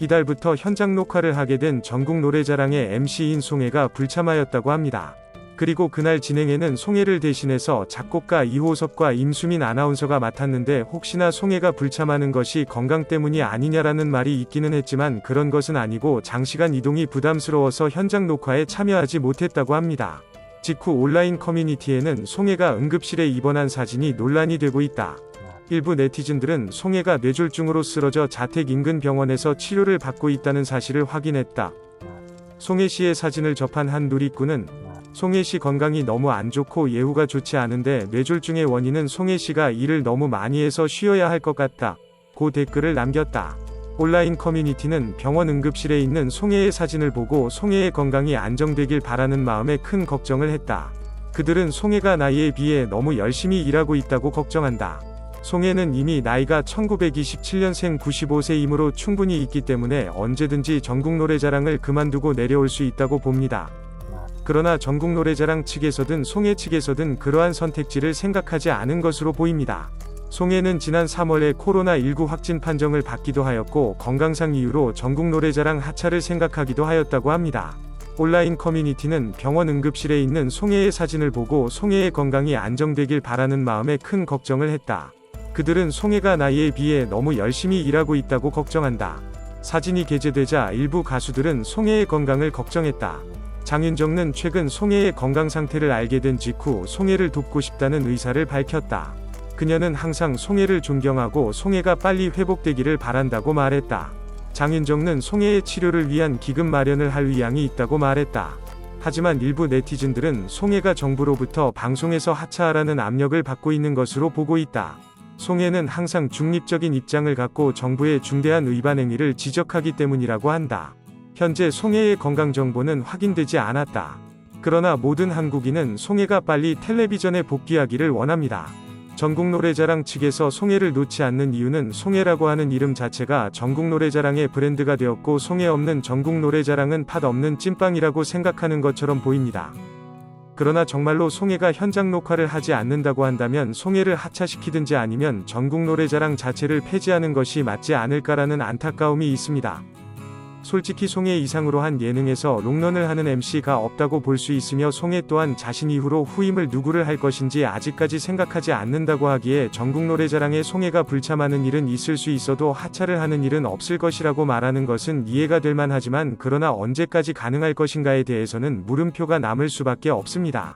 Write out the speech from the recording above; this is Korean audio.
이달부터 현장 녹화를 하게 된 전국 노래자랑의 MC인 송혜가 불참하였다고 합니다. 그리고 그날 진행에는 송혜를 대신해서 작곡가 이호섭과 임수민 아나운서가 맡았는데 혹시나 송혜가 불참하는 것이 건강 때문이 아니냐라는 말이 있기는 했지만 그런 것은 아니고 장시간 이동이 부담스러워서 현장 녹화에 참여하지 못했다고 합니다. 직후 온라인 커뮤니티에는 송혜가 응급실에 입원한 사진이 논란이 되고 있다. 일부 네티즌들은 송혜가 뇌졸중으로 쓰러져 자택 인근 병원에서 치료를 받고 있다는 사실을 확인했다. 송혜 씨의 사진을 접한 한 누리꾼은 송혜 씨 건강이 너무 안 좋고 예후가 좋지 않은데 뇌졸중의 원인은 송혜 씨가 일을 너무 많이 해서 쉬어야 할 것 같다. 고 댓글을 남겼다. 온라인 커뮤니티는 병원 응급실에 있는 송혜의 사진을 보고 송혜의 건강이 안정되길 바라는 마음에 큰 걱정을 했다. 그들은 송혜가 나이에 비해 너무 열심히 일하고 있다고 걱정한다. 송혜는 이미 나이가 1927년생 95세이므로 충분히 있기 때문에 언제든지 전국노래자랑을 그만두고 내려올 수 있다고 봅니다. 그러나 전국노래자랑 측에서든 송혜 측에서든 그러한 선택지를 생각하지 않은 것으로 보입니다. 송혜는 지난 3월에 코로나19 확진 판정을 받기도 하였고 건강상 이유로 전국노래자랑 하차를 생각하기도 하였다고 합니다. 온라인 커뮤니티는 병원 응급실에 있는 송혜의 사진을 보고 송혜의 건강이 안정되길 바라는 마음에 큰 걱정을 했다. 그들은 송혜가 나이에 비해 너무 열심히 일하고 있다고 걱정한다. 사진이 게재되자 일부 가수들은 송혜의 건강을 걱정했다. 장윤정은 최근 송혜의 건강 상태를 알게 된 직후 송혜를 돕고 싶다는 의사를 밝혔다. 그녀는 항상 송혜를 존경하고 송혜가 빨리 회복되기를 바란다고 말했다. 장윤정은 송혜의 치료를 위한 기금 마련을 할 의향이 있다고 말했다. 하지만 일부 네티즌들은 송혜가 정부로부터 방송에서 하차하라는 압력을 받고 있는 것으로 보고 있다. 송혜는 항상 중립적인 입장을 갖고 정부의 중대한 위반 행위를 지적하기 때문이라고 한다. 현재 송혜의 건강 정보는 확인되지 않았다. 그러나 모든 한국인은 송혜가 빨리 텔레비전에 복귀하기를 원합니다. 전국노래자랑 측에서 송혜를 놓지 않는 이유는 송혜라고 하는 이름 자체가 전국노래자랑의 브랜드가 되었고 송혜 없는 전국노래자랑은 팥 없는 찐빵이라고 생각하는 것처럼 보입니다. 그러나 정말로 송혜가 현장 녹화를 하지 않는다고 한다면 송혜를 하차시키든지 아니면 전국노래자랑 자체를 폐지하는 것이 맞지 않을까라는 안타까움이 있습니다. 솔직히 송혜 이상으로 한 예능에서 롱런을 하는 MC가 없다고 볼 수 있으며 송혜 또한 자신 이후로 후임을 누구를 할 것인지 아직까지 생각하지 않는다고 하기에 전국노래자랑에 송혜가 불참하는 일은 있을 수 있어도 하차를 하는 일은 없을 것이라고 말하는 것은 이해가 될 만하지만 그러나 언제까지 가능할 것인가에 대해서는 물음표가 남을 수밖에 없습니다.